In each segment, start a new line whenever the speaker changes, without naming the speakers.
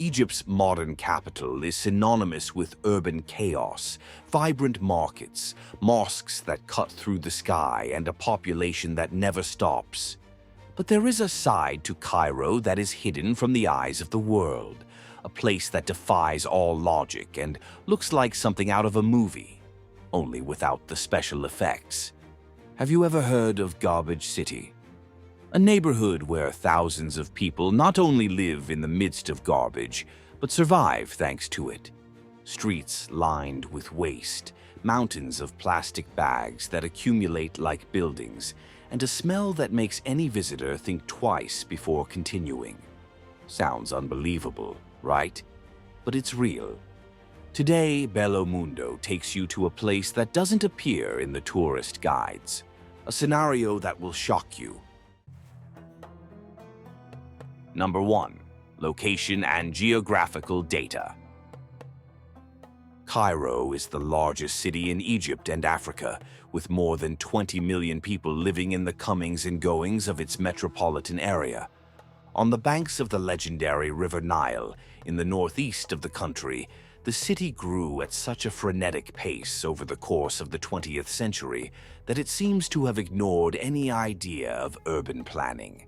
Egypt's modern capital is synonymous with urban chaos, vibrant markets, mosques that cut through the sky, and a population that never stops. But there is a side to Cairo that is hidden from the eyes of the world, a place that defies all logic and looks like something out of a movie, only without the special effects. Have you ever heard of Garbage City? A neighborhood where thousands of people not only live in the midst of garbage, but survive thanks to it. Streets lined with waste, mountains of plastic bags that accumulate like buildings, and a smell that makes any visitor think twice before continuing. Sounds unbelievable, right? But it's real. Today, Bello Mundo takes you to a place that doesn't appear in the tourist guides, a scenario that will shock you. Number 1. Location and geographical data. Cairo is the largest city in Egypt and Africa, with more than 20 million people living in the comings and goings of its metropolitan area. On the banks of the legendary River Nile, in the northeast of the country, the city grew at such a frenetic pace over the course of the 20th century that it seems to have ignored any idea of urban planning.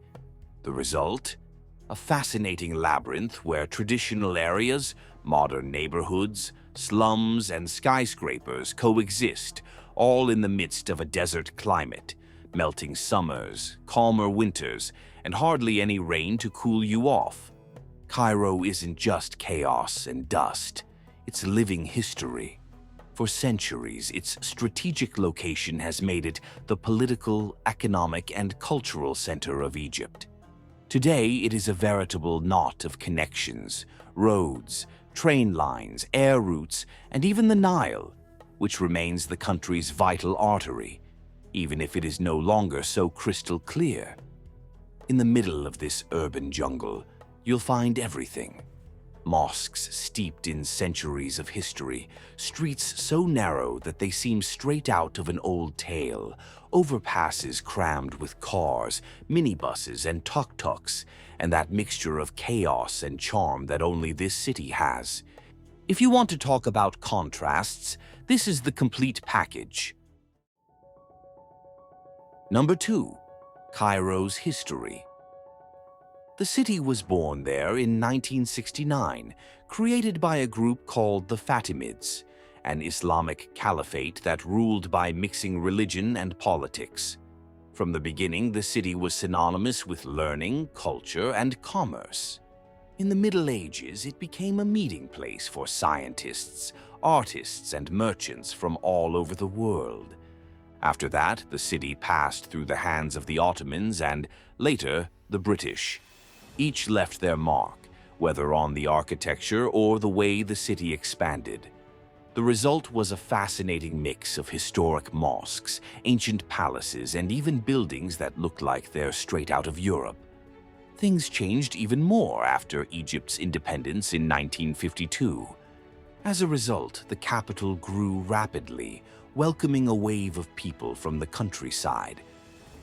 The result? A fascinating labyrinth where traditional areas, modern neighborhoods, slums, and skyscrapers coexist, all in the midst of a desert climate, melting summers, calmer winters, and hardly any rain to cool you off. Cairo isn't just chaos and dust, it's living history. For centuries, its strategic location has made it the political, economic, and cultural center of Egypt. Today, it is a veritable knot of connections, roads, train lines, air routes, and even the Nile, which remains the country's vital artery, even if it is no longer so crystal clear. In the middle of this urban jungle, you'll find everything. Mosques steeped in centuries of history, streets so narrow that they seem straight out of an old tale, overpasses crammed with cars, minibuses, and tuk-tuks, and that mixture of chaos and charm that only this city has. If you want to talk about contrasts, this is the complete package. Number 2. Cairo's history. The city was born there in 1969, created by a group called the Fatimids, an Islamic caliphate that ruled by mixing religion and politics. From the beginning, the city was synonymous with learning, culture, and commerce. In the Middle Ages, it became a meeting place for scientists, artists, and merchants from all over the world. After that, the city passed through the hands of the Ottomans and, later, the British. Each left their mark, whether on the architecture or the way the city expanded. The result was a fascinating mix of historic mosques, ancient palaces, and even buildings that looked like they're straight out of Europe. Things changed even more after Egypt's independence in 1952. As a result, the capital grew rapidly, welcoming a wave of people from the countryside.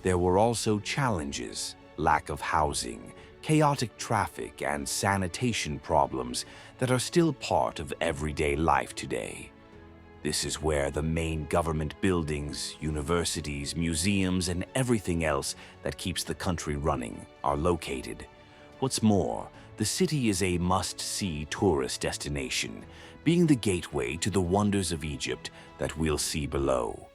There were also challenges: lack of housing, chaotic traffic, and sanitation problems that are still part of everyday life today. This is where the main government buildings, universities, museums, and everything else that keeps the country running are located. What's more, the city is a must-see tourist destination, being the gateway to the wonders of Egypt that we'll see below.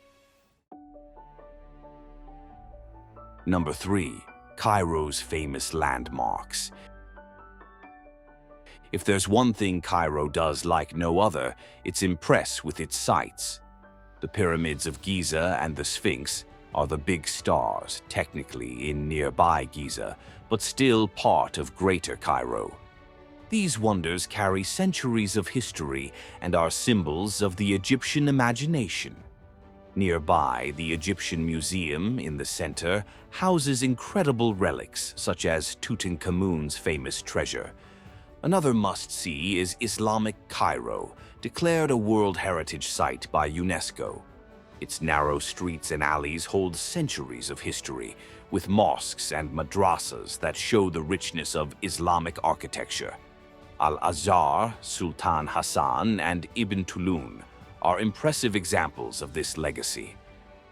Number 3. Cairo's famous landmarks. If there's one thing Cairo does like no other, it's impress with its sights. The pyramids of Giza and the Sphinx are the big stars, technically in nearby Giza, but still part of Greater Cairo. These wonders carry centuries of history and are symbols of the Egyptian imagination. Nearby, the Egyptian Museum in the center houses incredible relics such as Tutankhamun's famous treasure. Another must-see is Islamic Cairo, declared a World Heritage Site by UNESCO. Its narrow streets and alleys hold centuries of history, with mosques and madrasas that show the richness of Islamic architecture. Al-Azhar, Sultan Hassan, and Ibn Tulun are impressive examples of this legacy.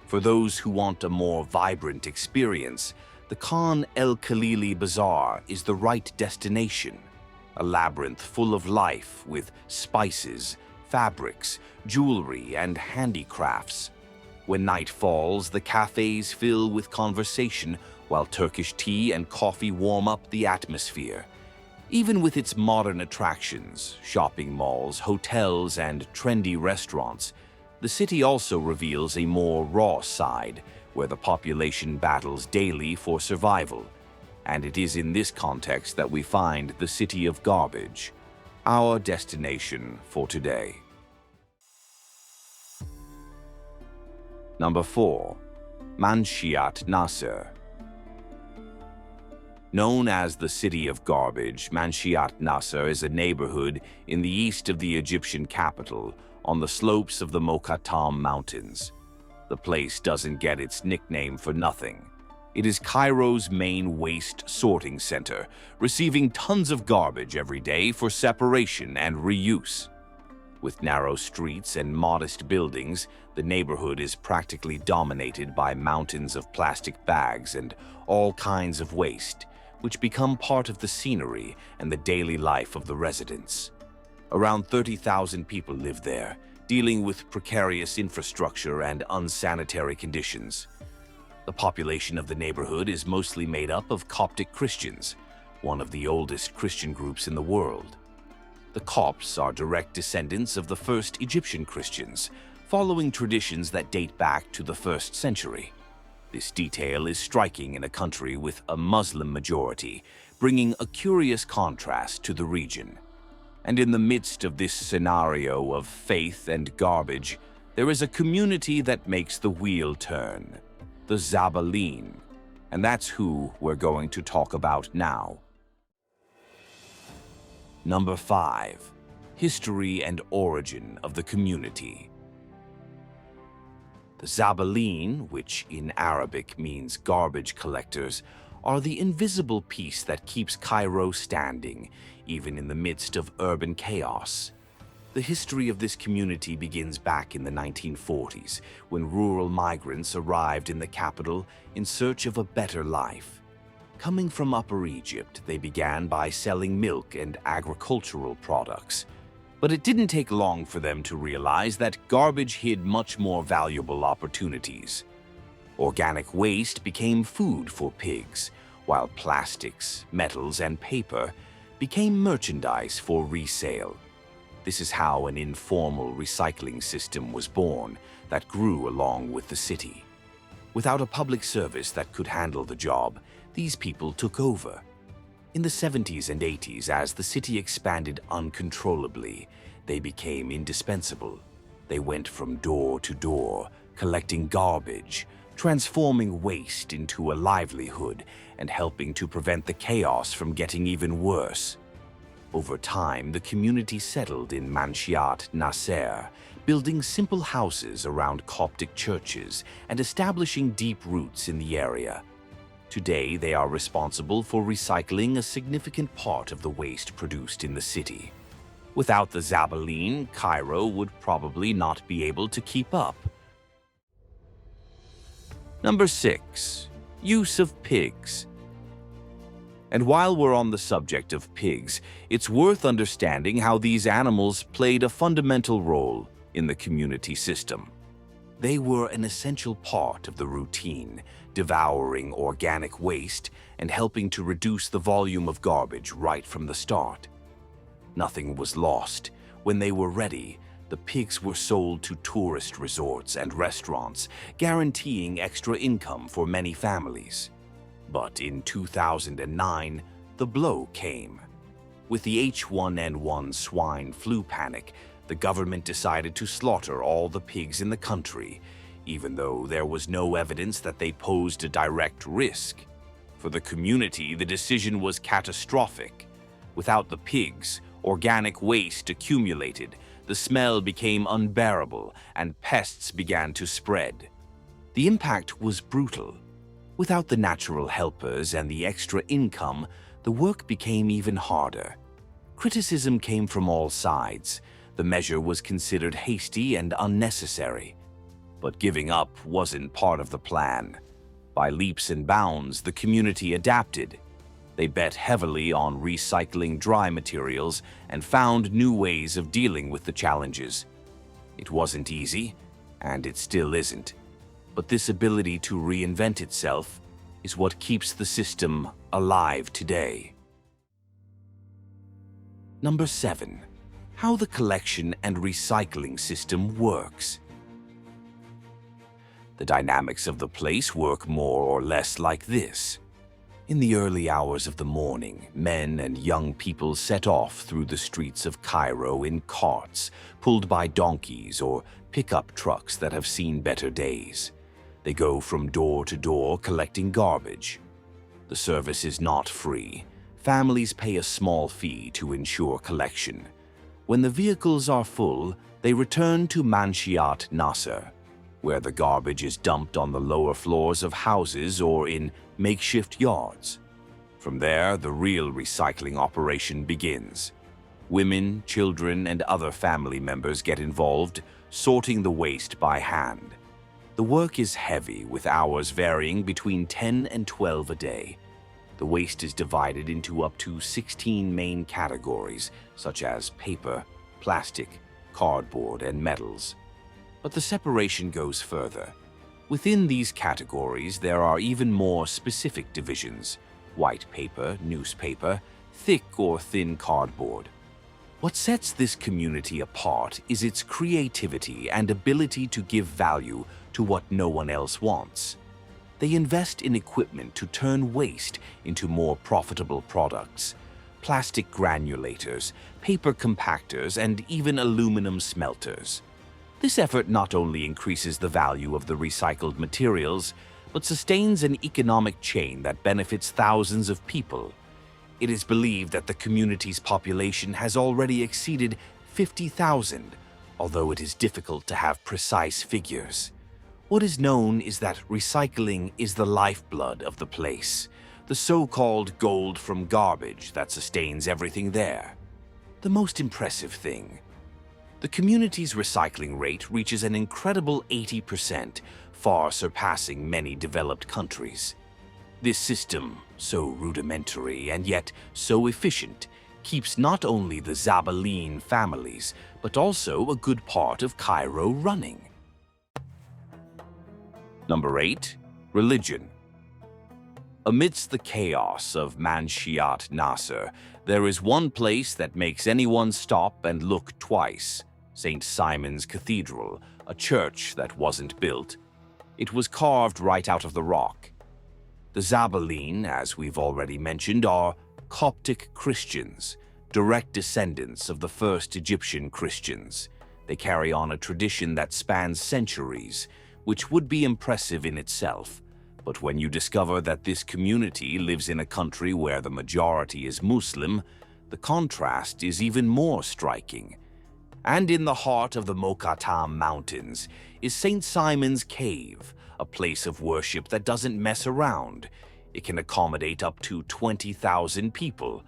For those who want a more vibrant experience, the Khan el-Khalili Bazaar is the right destination, a labyrinth full of life with spices, fabrics, jewelry, and handicrafts. When night falls, the cafes fill with conversation while Turkish tea and coffee warm up the atmosphere. Even with its modern attractions, shopping malls, hotels, and trendy restaurants, the city also reveals a more raw side, where the population battles daily for survival. And it is in this context that we find the City of Garbage, our destination for today. Number 4. Manshiat Nasser. Known as the City of Garbage, Manshiat Nasser is a neighborhood in the east of the Egyptian capital, on the slopes of the Mokattam Mountains. The place doesn't get its nickname for nothing. It is Cairo's main waste sorting center, receiving tons of garbage every day for separation and reuse. With narrow streets and modest buildings, the neighborhood is practically dominated by mountains of plastic bags and all kinds of waste, which become part of the scenery and the daily life of the residents. Around 30,000 people live there, dealing with precarious infrastructure and unsanitary conditions. The population of the neighborhood is mostly made up of Coptic Christians, one of the oldest Christian groups in the world. The Copts are direct descendants of the first Egyptian Christians, following traditions that date back to the 1st century. This detail is striking in a country with a Muslim majority, bringing a curious contrast to the region. And in the midst of this scenario of faith and garbage, there is a community that makes the wheel turn, the Zabaleen. And that's who we're going to talk about now. Number 5. History and origin of the community. The Zabaleen, which in Arabic means garbage collectors, are the invisible piece that keeps Cairo standing, even in the midst of urban chaos. The history of this community begins back in the 1940s, when rural migrants arrived in the capital in search of a better life. Coming from Upper Egypt, they began by selling milk and agricultural products. But it didn't take long for them to realize that garbage hid much more valuable opportunities. Organic waste became food for pigs, while plastics, metals, and paper became merchandise for resale. This is how an informal recycling system was born that grew along with the city. Without a public service that could handle the job, these people took over. In the 70s and 80s, as the city expanded uncontrollably, they became indispensable. They went from door to door, collecting garbage, transforming waste into a livelihood, and helping to prevent the chaos from getting even worse. Over time, the community settled in Manshiat Nasser, building simple houses around Coptic churches and establishing deep roots in the area. Today, they are responsible for recycling a significant part of the waste produced in the city. Without the Zabaleen, Cairo would probably not be able to keep up. Number 6. Use of pigs. And while we're on the subject of pigs, it's worth understanding how these animals played a fundamental role in the community system. They were an essential part of the routine, devouring organic waste and helping to reduce the volume of garbage right from the start. Nothing was lost. When they were ready, the pigs were sold to tourist resorts and restaurants, guaranteeing extra income for many families. But in 2009, the blow came. With the H1N1 swine flu panic, the government decided to slaughter all the pigs in the country, even though there was no evidence that they posed a direct risk. For the community, the decision was catastrophic. Without the pigs, organic waste accumulated, the smell became unbearable, and pests began to spread. The impact was brutal. Without the natural helpers and the extra income, the work became even harder. Criticism came from all sides. The measure was considered hasty and unnecessary. But giving up wasn't part of the plan. By leaps and bounds, the community adapted. They bet heavily on recycling dry materials and found new ways of dealing with the challenges. It wasn't easy, and it still isn't. But this ability to reinvent itself is what keeps the system alive today. Number 7. How the collection and recycling system works. The dynamics of the place work more or less like this. In the early hours of the morning, men and young people set off through the streets of Cairo in carts, pulled by donkeys or pickup trucks that have seen better days. They go from door to door collecting garbage. The service is not free. Families pay a small fee to ensure collection. When the vehicles are full, they return to Manshiat Nasser, where the garbage is dumped on the lower floors of houses or in makeshift yards. From there, the real recycling operation begins. Women, children, and other family members get involved, sorting the waste by hand. The work is heavy, with hours varying between 10 and 12 a day. The waste is divided into up to 16 main categories, such as paper, plastic, cardboard, and metals. But the separation goes further. Within these categories, there are even more specific divisions: white paper, newspaper, thick or thin cardboard. What sets this community apart is its creativity and ability to give value to what no one else wants. They invest in equipment to turn waste into more profitable products: plastic granulators, paper compactors, and even aluminum smelters. This effort not only increases the value of the recycled materials, but sustains an economic chain that benefits thousands of people. It is believed that the community's population has already exceeded 50,000, although it is difficult to have precise figures. What is known is that recycling is the lifeblood of the place, the so-called gold from garbage that sustains everything there. The most impressive thing: the community's recycling rate reaches an incredible 80%, far surpassing many developed countries. This system, so rudimentary and yet so efficient, keeps not only the Zabaleen families, but also a good part of Cairo running. Number 8. Religion. Amidst the chaos of Manshiat Nasser, there is one place that makes anyone stop and look twice: St. Simon's Cathedral, a church that wasn't built. It was carved right out of the rock. The Zabaleen, as we've already mentioned, are Coptic Christians, direct descendants of the first Egyptian Christians. They carry on a tradition that spans centuries, which would be impressive in itself. But when you discover that this community lives in a country where the majority is Muslim, the contrast is even more striking. And in the heart of the Mokattam Mountains is St. Simon's Cave, a place of worship that doesn't mess around. It can accommodate up to 20,000 people.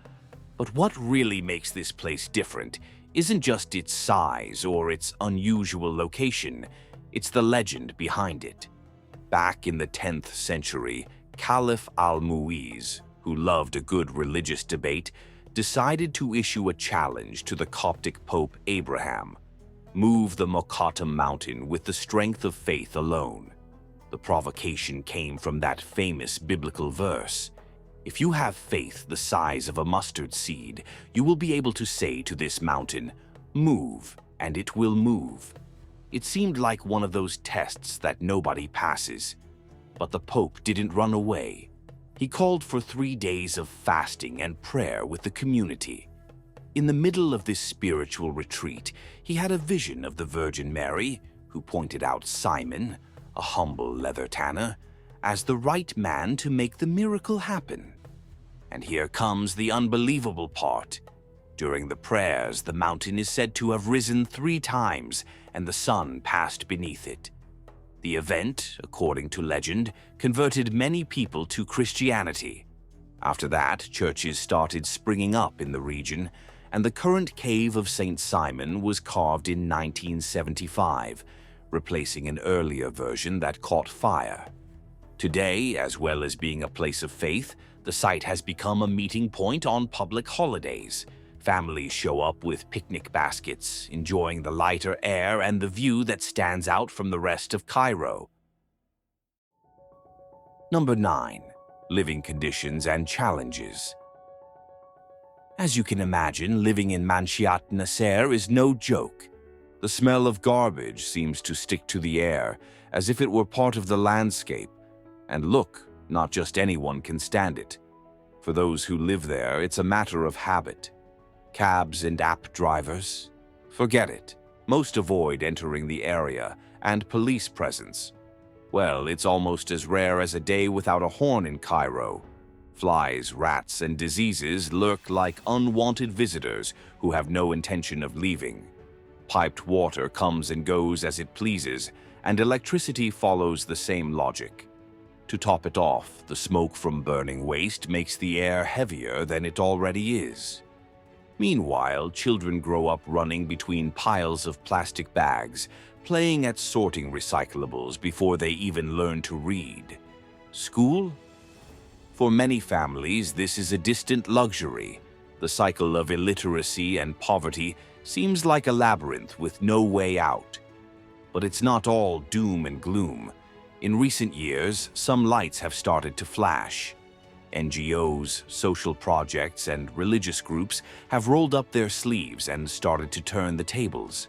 But what really makes this place different isn't just its size or its unusual location, it's the legend behind it. Back in the 10th century, Caliph al-Mu'izz, who loved a good religious debate, decided to issue a challenge to the Coptic Pope Abraham: move the Mokattam mountain with the strength of faith alone. The provocation came from that famous biblical verse: if you have faith the size of a mustard seed, you will be able to say to this mountain, move, and it will move. It seemed like one of those tests that nobody passes. But the Pope didn't run away. He called for 3 days of fasting and prayer with the community. In the middle of this spiritual retreat, he had a vision of the Virgin Mary, who pointed out Simon, a humble leather tanner, as the right man to make the miracle happen. And here comes the unbelievable part. During the prayers, the mountain is said to have risen 3 times, and the sun passed beneath it. The event, according to legend, converted many people to Christianity. After that, churches started springing up in the region, and the current Cave of St. Simon was carved in 1975, replacing an earlier version that caught fire. Today, as well as being a place of faith, the site has become a meeting point on public holidays. Families show up with picnic baskets, enjoying the lighter air and the view that stands out from the rest of Cairo. Number 9. Living conditions and challenges. As you can imagine, living in Manshiat Nasser is no joke. The smell of garbage seems to stick to the air, as if it were part of the landscape. And look, not just anyone can stand it. For those who live there, it's a matter of habit. Cabs and app drivers? Forget it. Most avoid entering the area, and police presence. Well, it's almost as rare as a day without a horn in Cairo. Flies, rats, and diseases lurk like unwanted visitors who have no intention of leaving. Piped water comes and goes as it pleases, and electricity follows the same logic. To top it off, the smoke from burning waste makes the air heavier than it already is. Meanwhile, children grow up running between piles of plastic bags, playing at sorting recyclables before they even learn to read. School? For many families, this is a distant luxury. The cycle of illiteracy and poverty seems like a labyrinth with no way out. But it's not all doom and gloom. In recent years, some lights have started to flash. NGOs, social projects, and religious groups have rolled up their sleeves and started to turn the tables.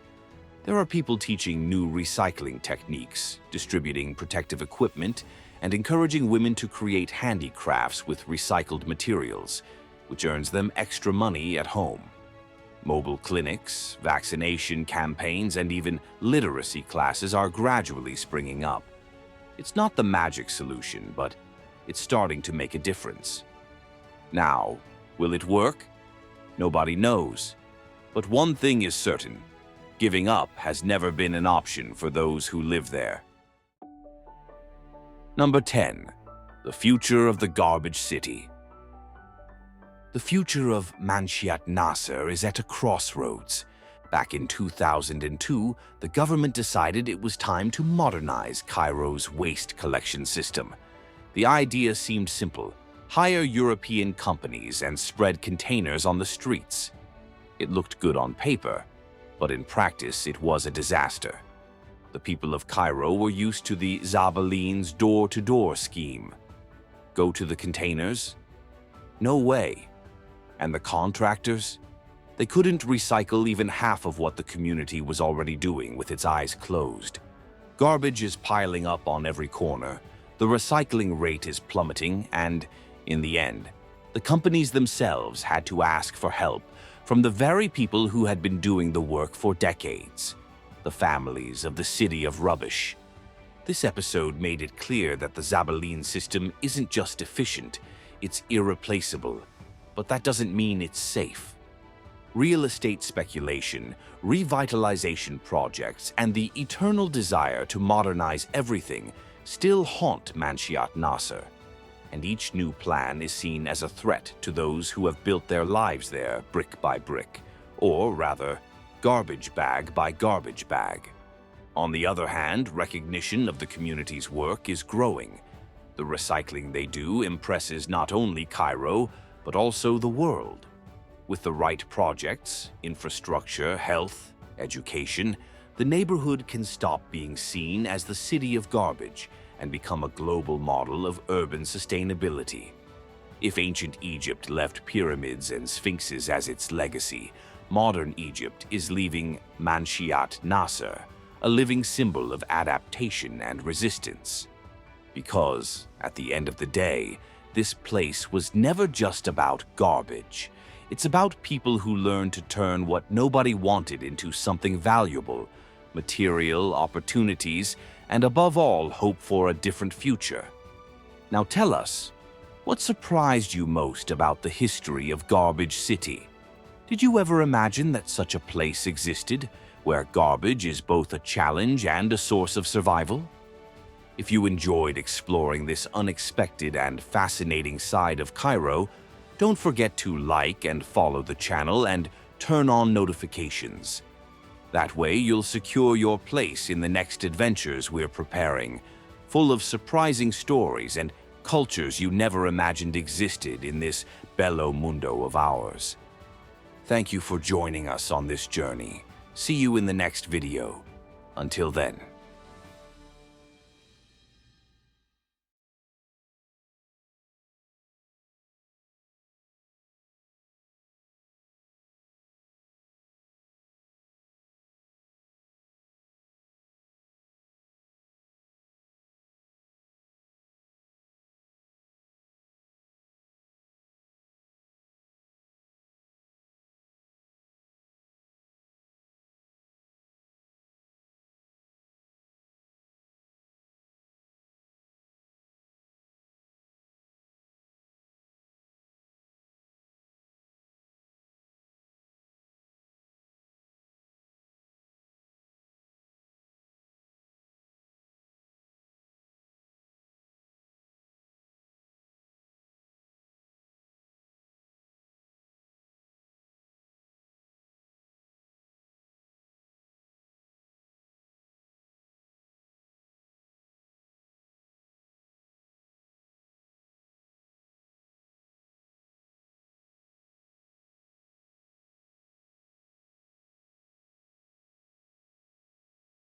There are people teaching new recycling techniques, distributing protective equipment, and encouraging women to create handicrafts with recycled materials, which earns them extra money at home. Mobile clinics, vaccination campaigns, and even literacy classes are gradually springing up. It's not the magic solution, but it's starting to make a difference. Now, will it work? Nobody knows. But one thing is certain: giving up has never been an option for those who live there. Number 10. The future of the garbage city. The future of Manshiat Nasser is at a crossroads. Back in 2002, the government decided it was time to modernize Cairo's waste collection system. The idea seemed simple: hire European companies and spread containers on the streets. It looked good on paper, but in practice it was a disaster. The people of Cairo were used to the Zabaline's door-to-door scheme. Go to the containers? No way. And the contractors? They couldn't recycle even half of what the community was already doing with its eyes closed. Garbage is piling up on every corner, the recycling rate is plummeting, and, in the end, the companies themselves had to ask for help from the very people who had been doing the work for decades. The families of the city of rubbish. This episode made it clear that the Zabaline system isn't just efficient, it's irreplaceable. But that doesn't mean it's safe. Real estate speculation, revitalization projects, and the eternal desire to modernize everything still haunt Manshiat Nasser. And each new plan is seen as a threat to those who have built their lives there brick by brick, or rather, garbage bag by garbage bag. On the other hand, recognition of the community's work is growing. The recycling they do impresses not only Cairo, but also the world. With the right projects, infrastructure, health, education, the neighborhood can stop being seen as the city of garbage and become a global model of urban sustainability. If ancient Egypt left pyramids and sphinxes as its legacy, modern Egypt is leaving Manshiat Nasser, a living symbol of adaptation and resistance. Because, at the end of the day, this place was never just about garbage. It's about people who learned to turn what nobody wanted into something valuable, material, opportunities, and above all, hope for a different future. Now tell us, what surprised you most about the history of Garbage City? Did you ever imagine that such a place existed, where garbage is both a challenge and a source of survival? If you enjoyed exploring this unexpected and fascinating side of Cairo, don't forget to like and follow the channel and turn on notifications. That way, you'll secure your place in the next adventures we're preparing, full of surprising stories and cultures you never imagined existed in this Bello Mundo of ours. Thank you for joining us on this journey. See you in the next video. Until then.